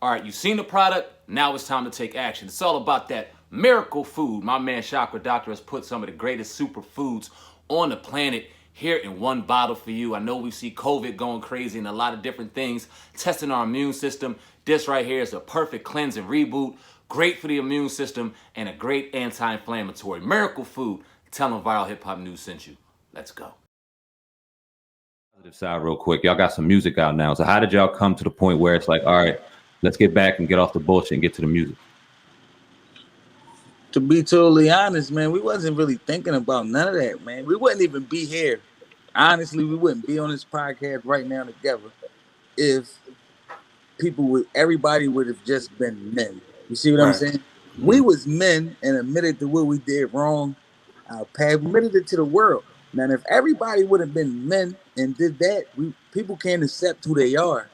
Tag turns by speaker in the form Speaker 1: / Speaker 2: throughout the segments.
Speaker 1: All right, you've seen the product. Now it's time to take action. It's all about that miracle food. My man Chakra Doctor has put some of the greatest superfoods on the planet here in one bottle for you. I know we see COVID going crazy and a lot of different things, testing our immune system. This right here is a perfect cleanse and reboot. Great for the immune system and a great anti-inflammatory. Miracle food. Tell them Viral Hip Hop News sent you. Let's go.
Speaker 2: Positive side real quick. Y'all got some music out now. So how did y'all come to the point where it's like, all right, let's get back and get off the bullshit and get to the music?
Speaker 3: To be totally honest, man, we wasn't really thinking about none of that, man. We wouldn't even be here. Honestly, we wouldn't be on this podcast right now together if everybody would have just been men. You see what I'm saying? We was men and admitted to what we did wrong. Admitted it to the world. Now, if everybody would have been men and did that, people can't accept who they are.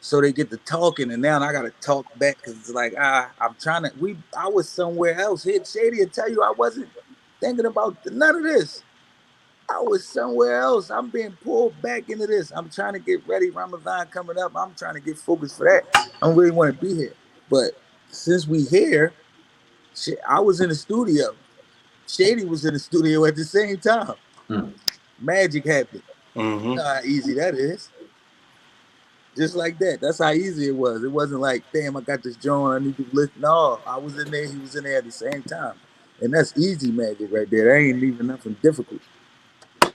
Speaker 3: So they get to talking, and now I got to talk back because it's like, I was somewhere else. Hit Shady and tell you I wasn't thinking about none of this. I was somewhere else. I'm being pulled back into this. I'm trying to get ready. Ramadan coming up. I'm trying to get focused for that. I don't really want to be here. But since we here, I was in the studio. Shady was in the studio at the same time. Magic happened.
Speaker 4: Mm-hmm.
Speaker 3: You know how easy that is. Just like that. That's how easy it was. It wasn't like, damn, I got this joint, I need to listen. No, I was in there, he was in there at the same time. And that's easy magic right there. That ain't even nothing difficult.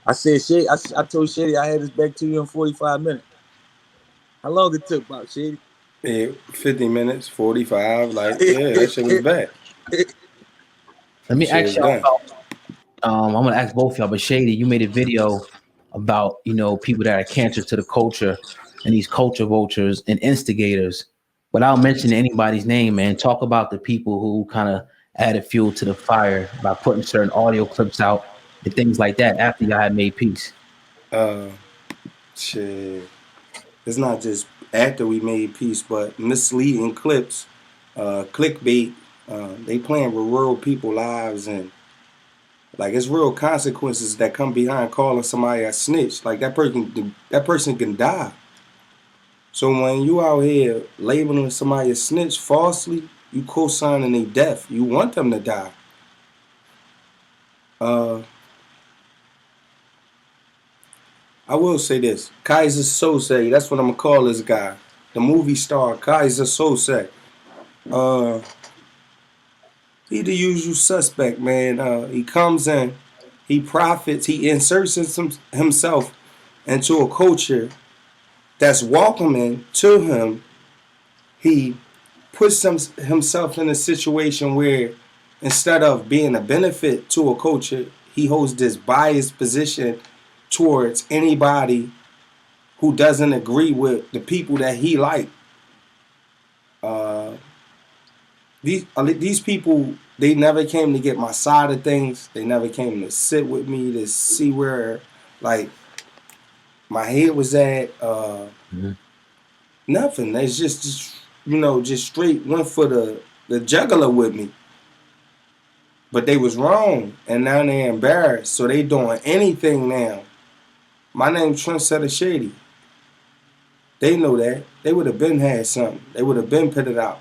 Speaker 3: I said, Shady, I told Shady I had this back to you in 45 minutes. How long it took, about Shady?
Speaker 4: Yeah, 50 minutes, 45. Like, yeah, that shit was back.
Speaker 5: Let me ask y'all about, I'm going to ask both of y'all, but Shady, you made a video about, people that are cancer to the culture and these culture vultures and instigators. Without mentioning anybody's name, man, talk about the people who kind of added fuel to the fire by putting certain audio clips out and things like that after y'all had made peace.
Speaker 4: Shit. It's not just after we made peace, but misleading clips, clickbait. They playing with real people lives, and like it's real consequences that come behind calling somebody a snitch. Like that person can die. So when you out here labeling somebody a snitch falsely, you co-signing their death. You want them to die. I will say this. Kaiser Sose, that's what I'm going to call this guy. The movie star, Kaiser Sose. He the usual suspect, man. He comes in, he profits, he inserts himself into a culture that's welcoming to him. He puts himself in a situation where instead of being a benefit to a culture, he holds this biased position towards anybody who doesn't agree with the people that he likes. These people, they never came to get my side of things. They never came to sit with me to see where, like, my head was at. Nothing. It's just straight went for the juggler with me. But they was wrong, and now they're embarrassed, so they doing anything now. My name's Trendsetta Shady. They know that. They would have been had something. They would have been put it out.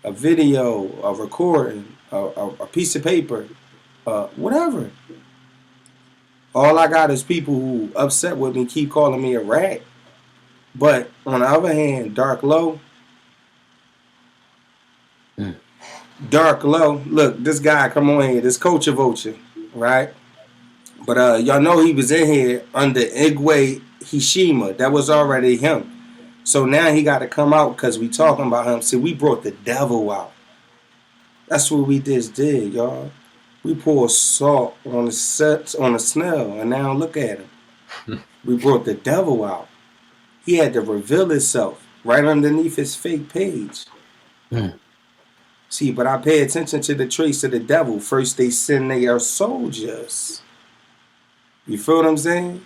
Speaker 4: A video, a recording, a piece of paper, whatever. All I got is people who upset with me keep calling me a rat. But on the other hand, Dark Low. Look, this guy come on here, this culture vulture, right? But y'all know he was in here under Igwe Hishima. That was already him. So now he got to come out because we talking about him. See, we brought the devil out. That's what we just did, y'all. We poured salt on the snail, and now look at him. We brought the devil out. He had to reveal himself right underneath his fake page. See, but I pay attention to the traits of the devil. First, they send their soldiers. You feel what I'm saying?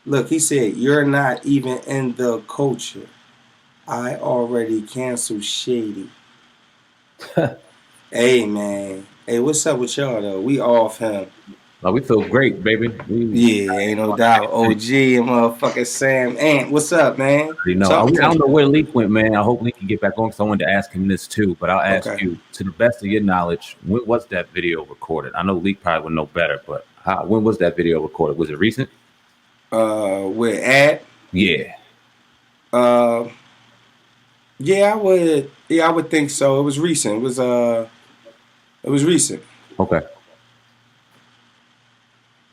Speaker 4: Look, he said, you're not even in the culture. I already canceled Shady. Hey, man. Hey, what's up with y'all, though? We off him.
Speaker 2: We feel great, baby.
Speaker 4: Yeah, ain't no doubt. OG and motherfucking Sam Ant. What's up, man?
Speaker 2: I don't know where Lik went, man. I hope Lik can get back on because I wanted to ask him this too. But I'll ask you, to the best of your knowledge, when was that video recorded? I know Lik probably would know better, but when was that video recorded? Was it recent?
Speaker 4: With Ad?
Speaker 2: Yeah.
Speaker 4: Yeah, I would think so. It was recent. It was recent.
Speaker 2: Okay.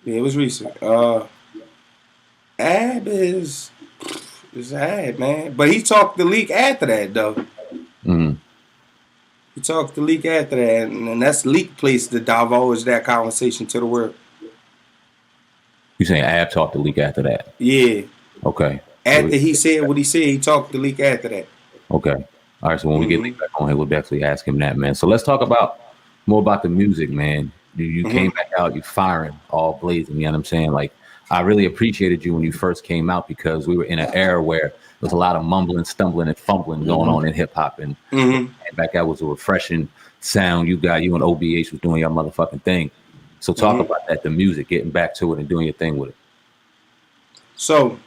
Speaker 4: Yeah, it was recent. Ab is Ab, man. But he talked to Lik after that, though.
Speaker 2: Mm-hmm.
Speaker 4: He talked to Lik after that, and that's Lik place to divulge that conversation to the world.
Speaker 2: You saying Ab talked to Lik after that?
Speaker 4: Yeah.
Speaker 2: Okay.
Speaker 4: After he said what he said, he talked to Lik after that.
Speaker 2: Okay. All right. So when we get Lik back on here, we'll definitely ask him that, man. So let's talk more about the music, man. You came back out, you firing, all blazing. You know what I'm saying? Like, I really appreciated you when you first came out because we were in an era where there was a lot of mumbling, stumbling, and fumbling going on in hip hop, and back out was a refreshing sound. You and OBH was doing your motherfucking thing. So talk about that, the music, getting back to it and doing your thing with it.
Speaker 4: So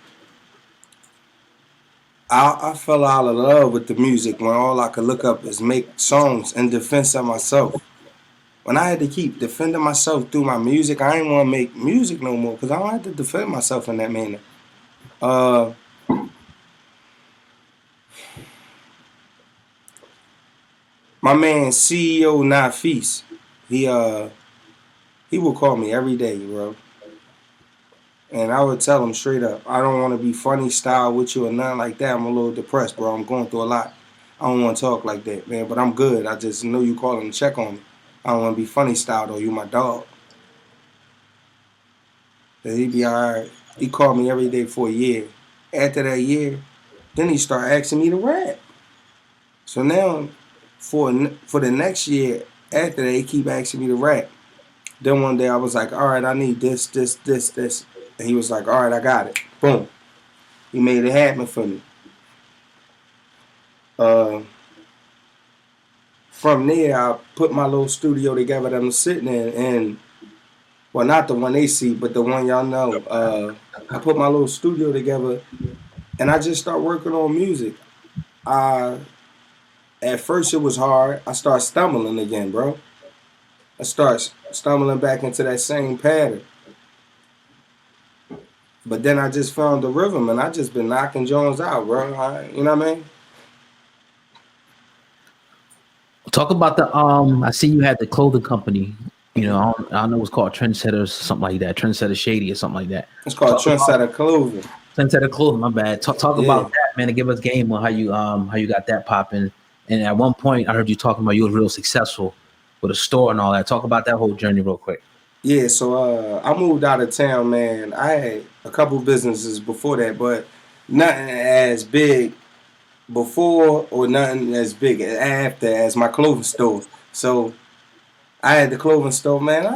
Speaker 4: I fell out of love with the music when all I could look up is make songs in defense of myself. When I had to keep defending myself through my music, I didn't want to make music no more because I don't have to defend myself in that manner. My man CEO Nafis, he would call me every day, bro. And I would tell him straight up, I don't want to be funny style with you or nothing like that. I'm a little depressed, bro. I'm going through a lot. I don't want to talk like that, man, but I'm good. I just know you calling to check on me. I don't want to be funny style, though. You my dog. And he'd be all right. He called me every day for a year. After that year, then he started asking me to rap. So now, for the next year, after that, he keep asking me to rap. Then one day I was like, all right, I need this. And he was like, all right, I got it. Boom. He made it happen for me. From there, I put my little studio together that I'm sitting in, and well, not the one they see, but the one y'all know. I put my little studio together, and I just start working on music. At first, it was hard. I started stumbling again, bro. I start stumbling back into that same pattern. But then I just found the rhythm, and I just been knocking Jones out, bro. You know what I mean?
Speaker 5: Talk about the I see you had the clothing company. You know, I don't know what's called Trendsetta or something like that. Trendsetta Shady or something like that.
Speaker 4: It's called Trendsetta Clothing.
Speaker 5: Trendsetta Clothing. My bad. Talk about that, man, and give us game on how you got that popping. And at one point, I heard you talking about you was real successful with a store and all that. Talk about that whole journey real quick.
Speaker 4: Yeah, so I moved out of town, man. I had a couple businesses before that, but nothing as big before or nothing as big after as my clothing store. So I had the clothing store, man.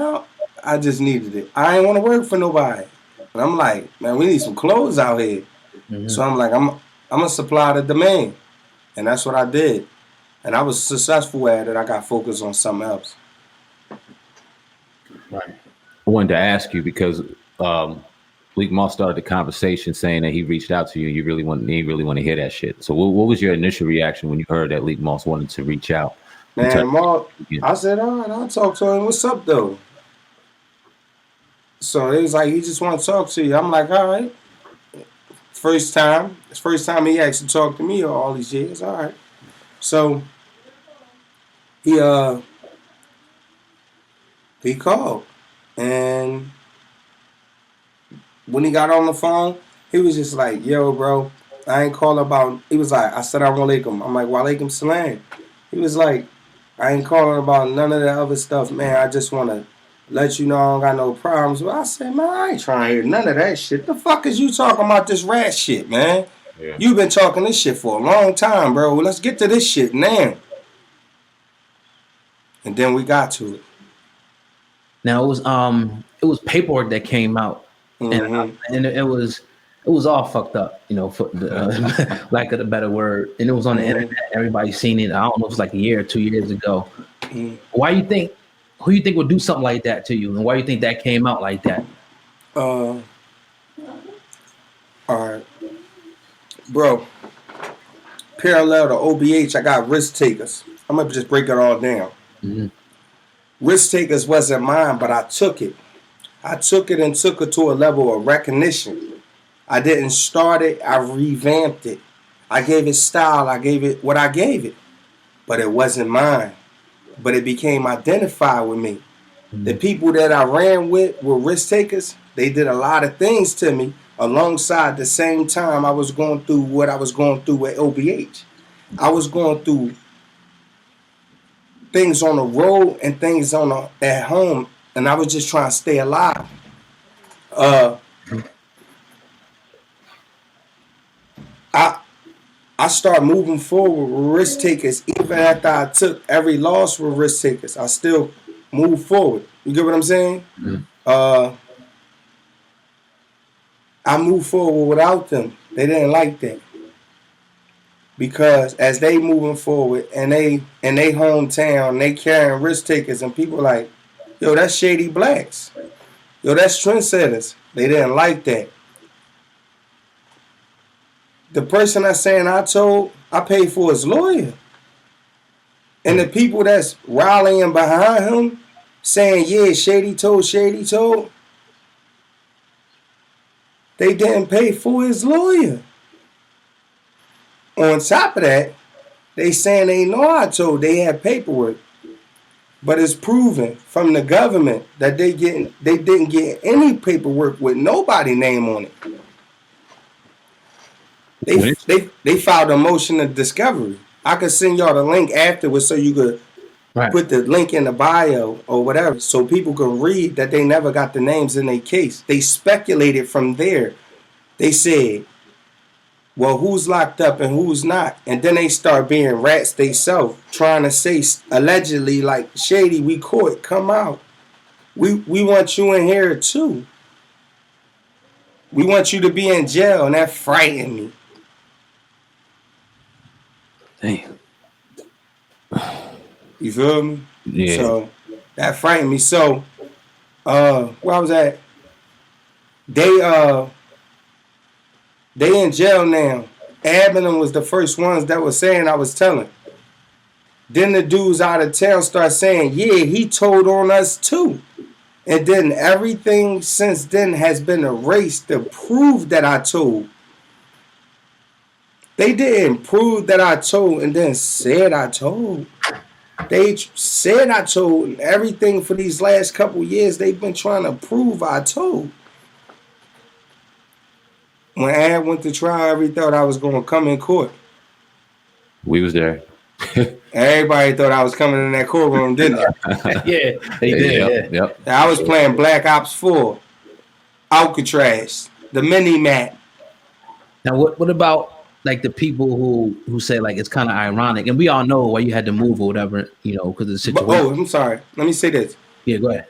Speaker 4: I just needed it. I didn't want to work for nobody. And I'm like, man, we need some clothes out here. Mm-hmm. So I'm like, I'm gonna supply the demand. And that's what I did. And I was successful at it. I got focused on something else.
Speaker 2: Right. I wanted to ask you because Lik Moss started the conversation saying that he reached out to you. You really want to hear that shit. So what was your initial reaction when you heard that Lik Moss wanted to reach out?
Speaker 4: Man, I said, all right, I'll talk to him. What's up, though? So it was like, he just want to talk to you. I'm like, all right. It's first time he actually talked to me all these years. All right. So he called. And when he got on the phone, he was just like, yo, bro, I ain't calling about, he was like, Assalamu alaikum. I'm like, wa alaikum salam. He was like, I ain't calling about none of that other stuff, man. I just want to let you know I don't got no problems. Well, I said, man, I ain't trying to hear none of that shit. The fuck is you talking about this rat shit, man? Yeah. You've been talking this shit for a long time, bro. Well, let's get to this shit now. And then we got to it.
Speaker 5: Now it was paperwork that came out, and it was all fucked up, you know, for the, lack of a better word. And it was on the internet. Everybody's seen it. I don't know if it was like a year or 2 years ago. Why you think Who you think would do something like that to you, and why you think that came out like that?
Speaker 4: All right, bro. Parallel to OBH, I got risk takers. I'm gonna just break it all down.
Speaker 5: Mm-hmm.
Speaker 4: Risk takers wasn't mine, but I took it. I took it and took it to a level of recognition. I didn't start it, I revamped it. I gave it style, I gave it what I gave it. But it wasn't mine. But it became identified with me. Mm-hmm. The people that I ran with were risk takers. They did a lot of things to me alongside the same time I was going through what I was going through with OBH. I was going through things on the road and things at home, and I was just trying to stay alive. I started moving forward with risk takers. Even after I took every loss with risk takers, I still moved forward. You get what I'm saying? Mm-hmm. I moved forward without them. They didn't like that. Because as they moving forward and they in their hometown, they carrying risk takers, and people like, yo, that's Shady Blacks. Yo, that's Trendsetters. They didn't like that. The person that's saying I told, I paid for his lawyer. And the people that's rallying behind him, saying, yeah, Shady told, they didn't pay for his lawyer. On top of that, they saying they know I told, they had paperwork. But it's proven from the government that they didn't get any paperwork with nobody's name on it. They filed a motion of discovery. I could send y'all the link afterwards so you could put the link in the bio or whatever, so people could read that they never got the names in their case. They speculated from there. They said, well, who's locked up and who's not? And then they start being rats themselves, trying to say allegedly like, Shady, we caught, come out. We want you in here too. We want you to be in jail, and that frightened me.
Speaker 2: Damn.
Speaker 4: You feel me?
Speaker 2: Yeah.
Speaker 4: So that frightened me. So where I was at, they in jail now. Ab and them was the first ones that was saying I was telling. Then the dudes out of town start saying, yeah, he told on us too. And then everything since then has been erased to prove that I told. They didn't prove that I told and then said I told. They said I told, and everything for these last couple years they've been trying to prove I told. When Ad went to trial, everybody thought I was going to come in court.
Speaker 2: We was there.
Speaker 4: Everybody thought I was coming in that courtroom, didn't they?
Speaker 5: Yeah, they did.
Speaker 2: Yep.
Speaker 4: I was playing Black Ops 4, Alcatraz, the mini-map.
Speaker 5: Now, what about like the people who say like it's kind of ironic, and we all know why you had to move or whatever, you know, because of the situation.
Speaker 4: Oh, I'm sorry. Let me say this.
Speaker 5: Yeah, go ahead.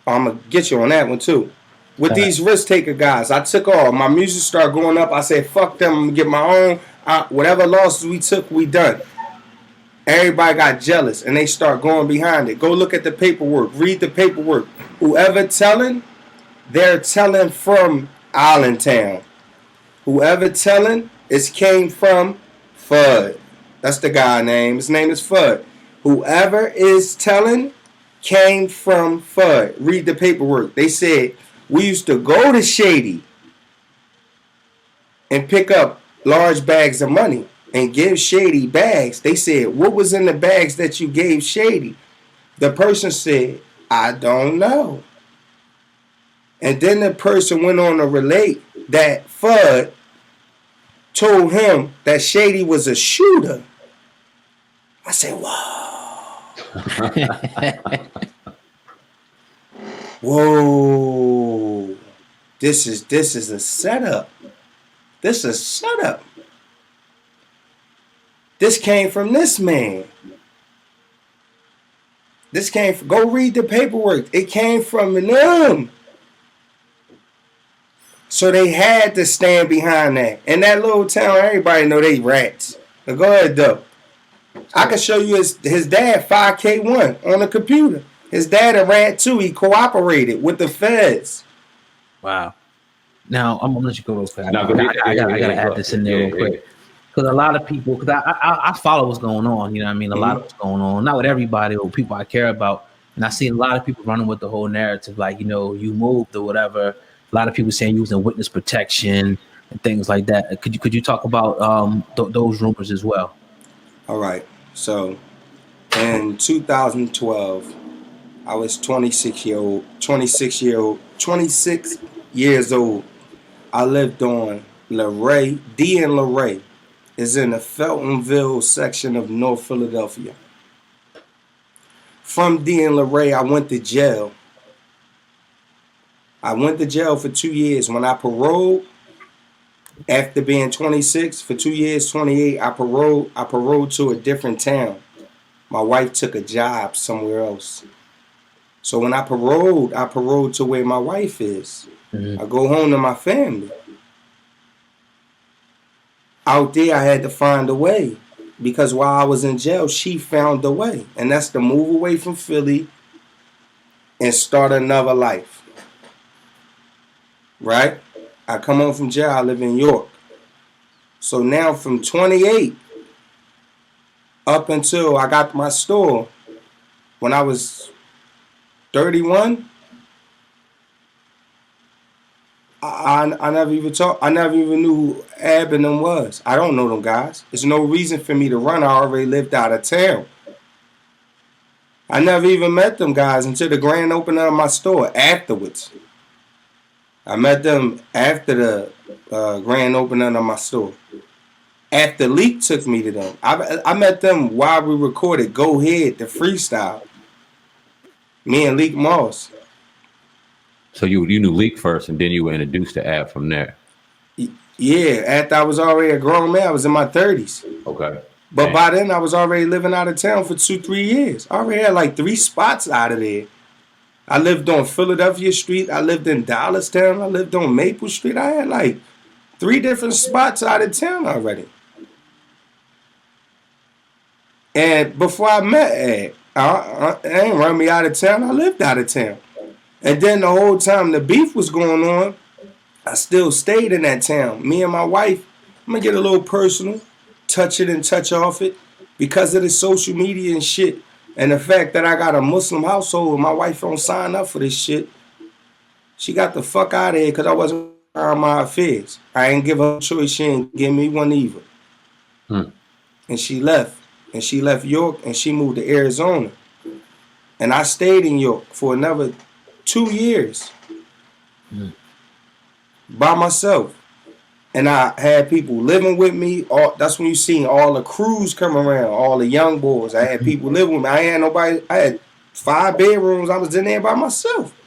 Speaker 4: I'm going to get you on that one too. With these risk taker guys, I took all. My music started going up. I said, fuck them. I'm going to get my own. Whatever losses we took, we done. Everybody got jealous, and they start going behind it. Go look at the paperwork. Read the paperwork. Whoever telling, they're telling from Allentown. Whoever telling, it came from Fudd. That's the guy's name. His name is Fudd. Whoever is telling came from Fudd. Read the paperwork. They said, we used to go to Shady and pick up large bags of money and give Shady bags. They said, what was in the bags that you gave Shady? The person said, I don't know. And then the person went on to relate that Fudd told him that Shady was a shooter. I said, whoa. Whoa. This is a setup. This is a setup. This came from this man. This came from, go read the paperwork. It came from them. So they had to stand behind that. In that little town, everybody know they rats. But go ahead, though. I can show you his dad, 5K1, on the computer. His dad a rat too. He cooperated with the feds.
Speaker 5: Wow. Now I'm gonna let you go real quick. I
Speaker 2: No,
Speaker 5: gotta add this in there real quick. Because a lot of people, because I follow what's going on, you know what I mean? A lot of what's going on, not with everybody or people I care about. And I see a lot of people running with the whole narrative, like, you know, you moved or whatever. A lot of people saying using witness protection and things like that. Could you talk about those rumors as well?
Speaker 4: All right. So in 2012, I was 26 years old. I lived on Luray. D and Luray is in the Feltonville section of North Philadelphia. From D and Luray, I went to jail. I went to jail for 2 years. When I paroled, after being 26, for 2 years, 28, I paroled to a different town. My wife took a job somewhere else. So when I paroled to where my wife is. I go home to my family. Out there, I had to find a way. Because while I was in jail, she found a way. And that's to move away from Philly and start another life. Right? I come home from jail, I live in York. So now from 28 up until I got my store, when I was 31, I never even talked. I never even knew who Ab and them was. I don't know them guys. There's no reason for me to run. I already lived out of town. I never even met them guys until the grand opening of my store afterwards. I met them after the grand opening of my store. After Lik took me to them. I met them while we recorded Go Ahead, the freestyle. Me and Lik Moss.
Speaker 2: So you knew Lik first, and then you were introduced to Ab from there.
Speaker 4: Yeah, after I was already a grown man, I was in my 30s.
Speaker 2: Okay.
Speaker 4: But by then, I was already living out of town for 2-3 years. I already had like 3 spots out of there. I lived on Philadelphia Street. I lived in Dallas-town. I lived on Maple Street. I had like 3 different spots out of town already. And before I met Ab, I ain't run me out of town. I lived out of town. And then the whole time the beef was going on, I still stayed in that town. Me and my wife, I'm going to get a little personal, touch it and touch off it. Because of the social media and shit, and the fact that I got a Muslim household and my wife don't sign up for this shit, she got the fuck out of here because I wasn't around my affairs. I ain't give her a choice. She ain't give me one either. And she left. And she left York and she moved to Arizona. And I stayed in York for another 2 years by myself. And I had people living with me. That's when you seen all the crews come around, all the young boys. I had people living with me. I ain't had nobody. I had 5 bedrooms. I was in there by myself.